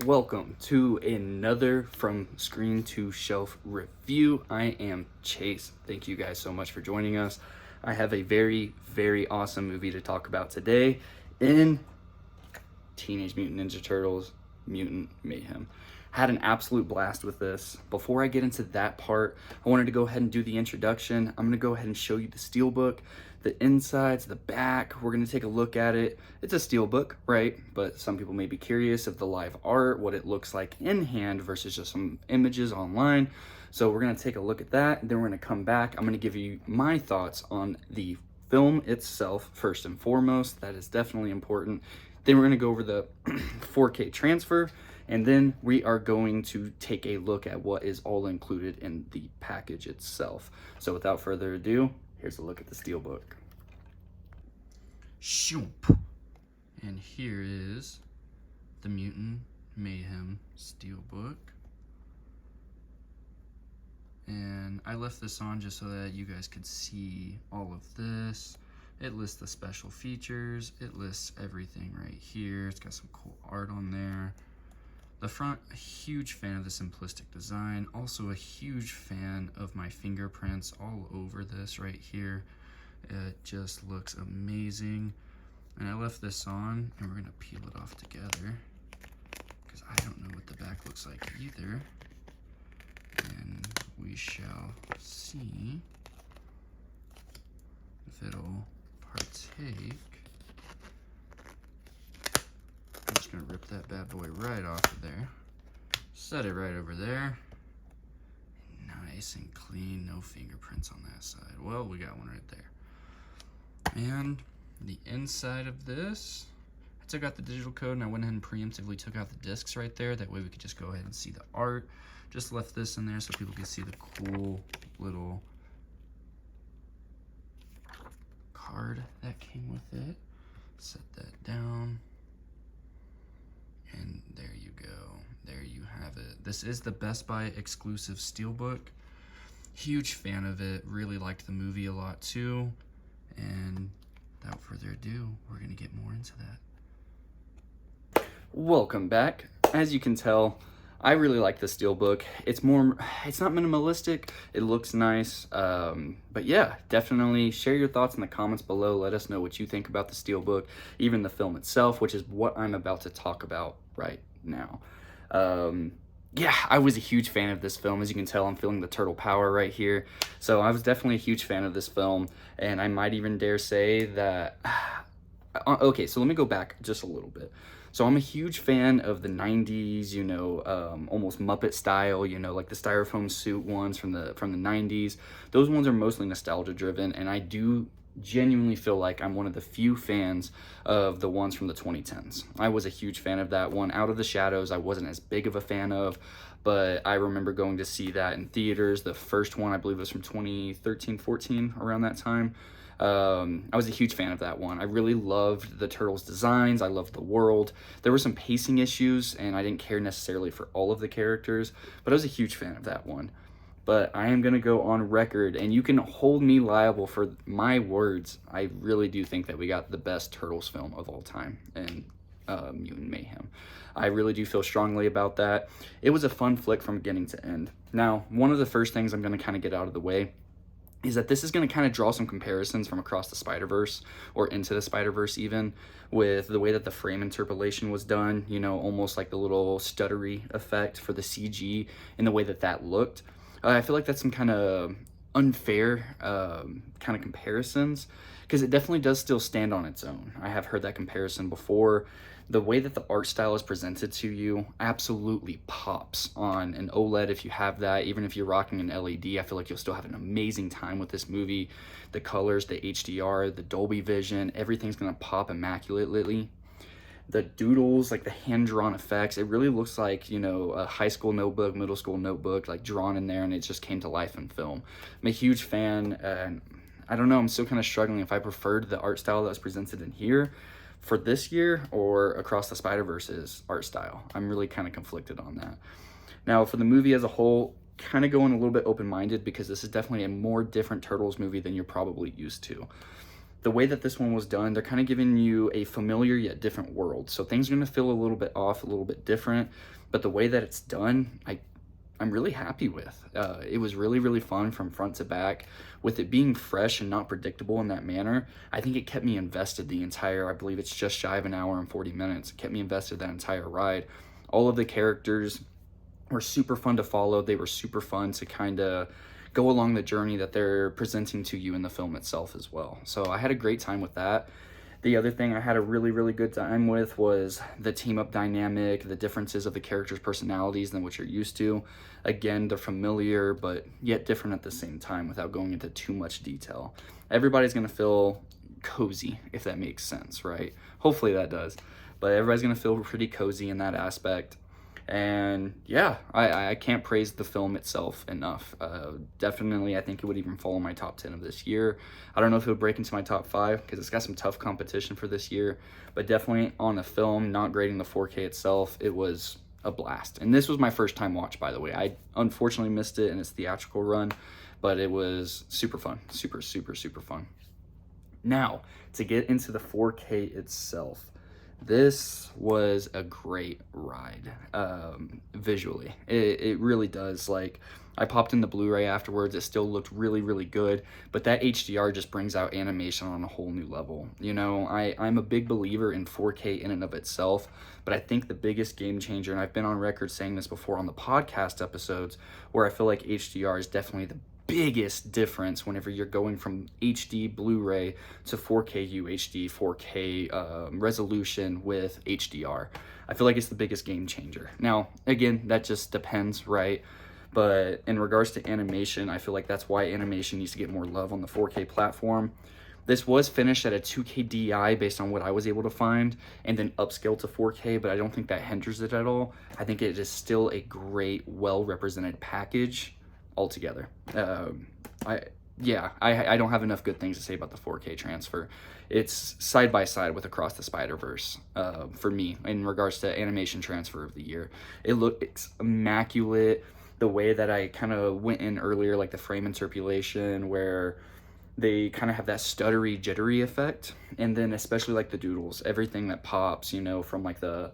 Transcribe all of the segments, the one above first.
Welcome to another From Screen to Shelf review. I am Chase. Thank you guys so much for joining us. I have a very awesome movie to talk about today in Teenage Mutant Ninja Turtles Mutant Mayhem. Had an absolute blast with this. Before I get into that part, I wanted to go ahead and do the introduction. I'm going to go ahead and show you the steelbook, the insides, the back. We're going to take a look at it. It's a steelbook, right? But some people may be curious of the live art, what it looks like in hand versus just some images online. So we're going to take a look at that, and then we're going to come back. I'm going to give you my thoughts on the film itself first and foremost. That is definitely important. Then we're going to go over the 4K transfer, and then we are going to take a look at what is all included in the package itself. So without further ado, here's a look at the steelbook. Shoop. And here is the Mutant Mayhem steelbook. And I left this on just so that you guys could see all of this. It lists the special features. It lists everything right here. It's got some cool art on there. The front, a huge fan of the simplistic design. Also a huge fan of my fingerprints all over this right here. It just looks amazing. And I left this on, and we're gonna peel it off together because I don't know what the back looks like either. And we shall see if it'll partake. I'm just gonna rip that bad boy right off of there. Set it right over there. Nice and clean, no fingerprints on that side. Well, we got one right there. And the inside of this, I took out the digital code and I went ahead and preemptively took out the discs right there. That way we could just go ahead and see the art. Just left this in there so people could see the cool little card that came with it. Set that down. And there you go. There you have it. This is the Best Buy exclusive steelbook. Huge fan of it. Really liked the movie a lot too. And without further ado, we're gonna get more into that. Welcome back. As you can tell, I really like the steelbook. It's not minimalistic. It looks nice. But yeah, definitely share your thoughts in the comments below. Let us know what you think about the steelbook, even the film itself, which is what I'm about to talk about right now. Yeah, I was a huge fan of this film. As you can tell, I'm feeling the turtle power right here. So I was definitely a huge fan of this film, and I might even dare say that... Okay, so let me go back just a little bit. So I'm a huge fan of the 90s, you know, almost Muppet style, you know, like the styrofoam suit ones from the 90s. Those ones are mostly nostalgia driven, and I do genuinely feel like I'm one of the few fans of the ones from the 2010s. I was a huge fan of that one. Out of the Shadows, I wasn't as big of a fan of, but I remember going to see that in theaters. The first one, I believe, was from 2013, 14, around that time. I was a huge fan of that one. I really loved the Turtles designs. I loved the world. There were some pacing issues, and I didn't care necessarily for all of the characters, but I was a huge fan of that one. But I am going to go on record, and you can hold me liable for my words. I really do think that we got the best Turtles film of all time in Mutant Mayhem. I really do feel strongly about that. It was a fun flick from beginning to end. Now, one of the first things I'm going to kind of get out of the way is that this is going to kind of draw some comparisons from Across the Spider-Verse, or Into the Spider-Verse even, with the way that the frame interpolation was done, you know, almost like the little stuttery effect for the CG and the way that that looked. I feel like that's some kind of unfair kind of comparisons, because it definitely does still stand on its own. I have heard that comparison before. The way that the art style is presented to you absolutely pops on an OLED. If you have that, even if you're rocking an LED, I feel like you'll still have an amazing time with this movie. The colors, the HDR, the Dolby Vision, everything's gonna pop immaculately. The doodles, like the hand-drawn effects, it really looks like, you know, a high school notebook, middle school notebook, like drawn in there, and it just came to life in film. I'm a huge fan, and I don't know, I'm still kind of struggling if I preferred the art style that was presented in here for this year or Across the Spider-Verse's art style. I'm really kind of conflicted on that. Now, for the movie as a whole, kind of going a little bit open-minded, because this is definitely a more different Turtles movie than you're probably used to. the way that this one was done, they're kind of giving you a familiar yet different world. So things are going to feel a little bit off, a little bit different, but the way that it's done, I'm really happy with. It was really, really fun from front to back. With it being fresh and not predictable in that manner, I think it kept me invested the entire, I believe it's just shy of an hour and 40 minutes. It kept me invested that entire ride. All of the characters were super fun to follow. They were super fun to kind of go along the journey that they're presenting to you in the film itself as well. So I had a great time with that. The other thing I had a really, really good time with was the team up dynamic, the differences of the characters' personalities than what you're used to. Again, they're familiar, but yet different at the same time without going into too much detail. Everybody's going to feel cozy, if that makes sense, right? Hopefully that does. But everybody's going to feel pretty cozy in that aspect. And yeah, I can't praise the film itself enough. Definitely, I think it would even fall in my top 10 of this year. I don't know if it would break into my top 5 because it's got some tough competition for this year, but definitely on the film, not grading the 4K itself, it was a blast. And this was my first time watch, by the way. I unfortunately missed it in its theatrical run, but it was super fun. Super, super, super fun. Now, to get into the 4K itself, this was a great ride visually. It really does. Like, I popped in the Blu-ray afterwards. It still looked really, really good, but that HDR just brings out animation on a whole new level. You know, I'm a big believer in 4K in and of itself, but I think the biggest game changer, and I've been on record saying this before on the podcast episodes, where I feel like HDR is definitely the biggest difference whenever you're going from HD Blu-ray to 4K UHD, 4K resolution with HDR. I feel like it's the biggest game changer. Now, again, that just depends, right? But in regards to animation, I feel like that's why animation needs to get more love on the 4K platform. This was finished at a 2K DI based on what I was able to find, and then upscaled to 4K, but I don't think that hinders it at all. I think it is still a great, well-represented package altogether. I don't have enough good things to say about the 4K transfer. It's side by side with Across the Spider-Verse for me in regards to animation transfer of the year. It's immaculate. The way that I kind of went in earlier, like the frame interpolation, where they kind of have that stuttery, jittery effect, and then especially like the doodles, everything that pops, you know, from like the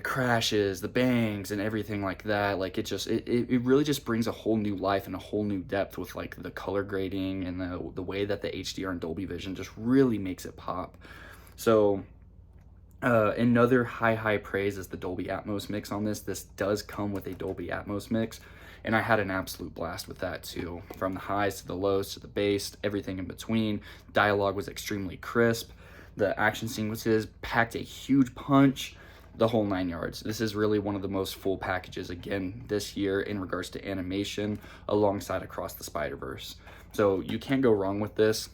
crashes, the bangs, and everything like that. Like it really just brings a whole new life and a whole new depth with like the color grading and the way that the HDR and Dolby Vision just really makes it pop. So another high praise is the Dolby Atmos mix on this. This does come with a Dolby Atmos mix, and I had an absolute blast with that too. From the highs to the lows to the bass, everything in between. Dialogue was extremely crisp. The action sequences packed a huge punch. The whole 9 yards. This is really one of the most full packages again this year in regards to animation, alongside Across the Spider-Verse. So you can't go wrong with this.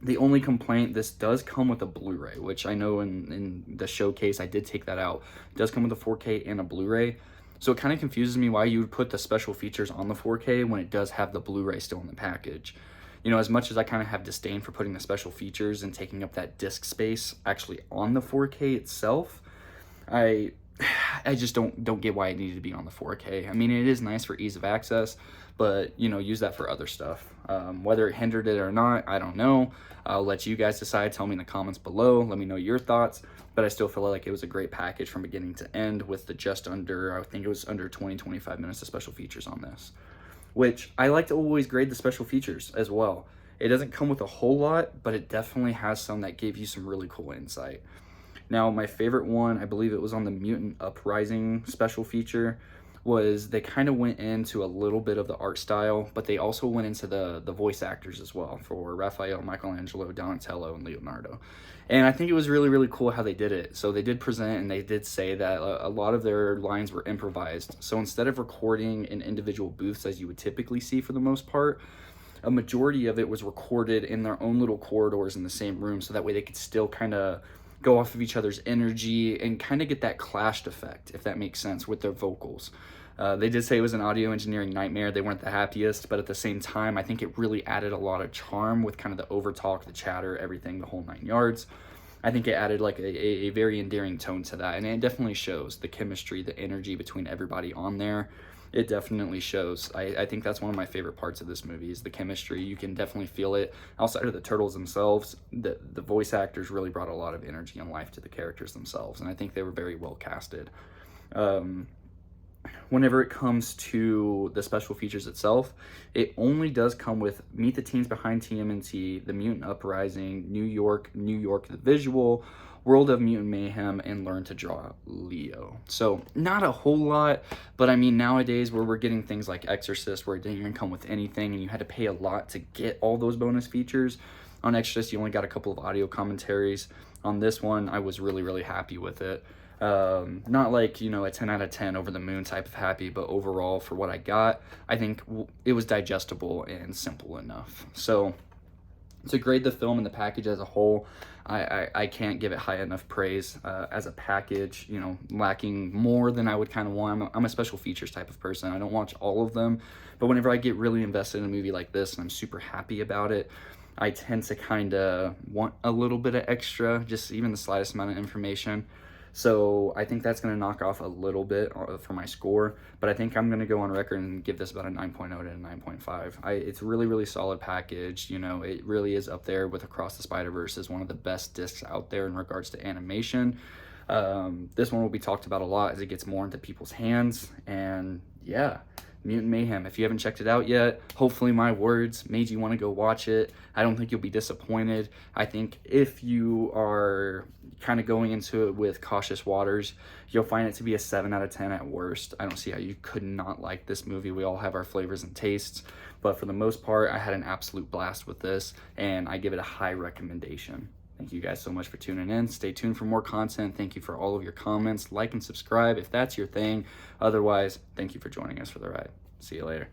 The only complaint, this does come with a Blu-ray, which I know in the showcase I did take that out. It does come with a 4K and a Blu-ray. So it kind of confuses me why you would put the special features on the 4K when it does have the Blu-ray still in the package. You know, as much as I kind of have disdain for putting the special features and taking up that disc space actually on the 4K itself, I just don't get why it needed to be on the 4K. I mean, it is nice for ease of access, but, you know, use that for other stuff. Whether it hindered it or not, I don't know. I'll let you guys decide. Tell me in the comments below. Let me know your thoughts. But I still feel like it was a great package from beginning to end with the I think it was under 20-25 minutes of special features on this. Which I like to always grade the special features as well. It doesn't come with a whole lot, but it definitely has some that gave you some really cool insight. Now, my favorite one, I believe it was on the Mutant Uprising special feature, was they kind of went into a little bit of the art style, but they also went into the voice actors as well for Raphael, Michelangelo, Donatello, and Leonardo. And I think it was really, really cool how they did it. So they did present and they did say that a lot of their lines were improvised. So instead of recording in individual booths as you would typically see for the most part, a majority of it was recorded in their own little corridors in the same room, so that way they could still kind of go off of each other's energy and kind of get that clashed effect, if that makes sense, with their vocals. They did say it was an audio engineering nightmare. They weren't the happiest, but at the same time, I think it really added a lot of charm with kind of the overtalk, the chatter, everything, the whole 9 yards. I think it added like a very endearing tone to that, and it definitely shows the chemistry, the energy between everybody on there. It definitely shows. I think that's one of my favorite parts of this movie is the chemistry. You can definitely feel it. Outside of the turtles themselves, the voice actors really brought a lot of energy and life to the characters themselves, and I think they were very well casted. Whenever it comes to the special features itself, it only does come with Meet the Teens Behind TMNT, The Mutant Uprising, New York, the Visual, World of Mutant Mayhem, and Learn to Draw Leo. So not a whole lot, but I mean nowadays where we're getting things like Exorcist where it didn't even come with anything and you had to pay a lot to get all those bonus features. On Exorcist you only got a couple of audio commentaries. On this one I was really happy with it. Not like, you know, a 10 out of 10 over the moon type of happy, but overall for what I got, I think it was digestible and simple enough. So to grade the film and the package as a whole, I can't give it high enough praise as a package, you know, lacking more than I would kind of want. I'm a special features type of person. I don't watch all of them, but whenever I get really invested in a movie like this and I'm super happy about it, I tend to kind of want a little bit of extra, just even the slightest amount of information. So I think that's going to knock off a little bit for my score, but I think I'm going to go on record and give this about a 9.0 to a 9.5. It's a really solid package. You know, it really is up there with Across the Spider-Verse as one of the best discs out there in regards to animation. This one will be talked about a lot as it gets more into people's hands, and yeah. Mutant Mayhem. If you haven't checked it out yet, hopefully my words made you want to go watch it. I don't think you'll be disappointed. I think if you are kind of going into it with cautious waters, you'll find it to be a 7 out of 10 at worst. I don't see how you could not like this movie. We all have our flavors and tastes, but for the most part, I had an absolute blast with this, and I give it a high recommendation. Thank you guys so much for tuning in. Stay tuned for more content. Thank you for all of your comments. Like and subscribe if that's your thing. Otherwise, thank you for joining us for the ride. See you later.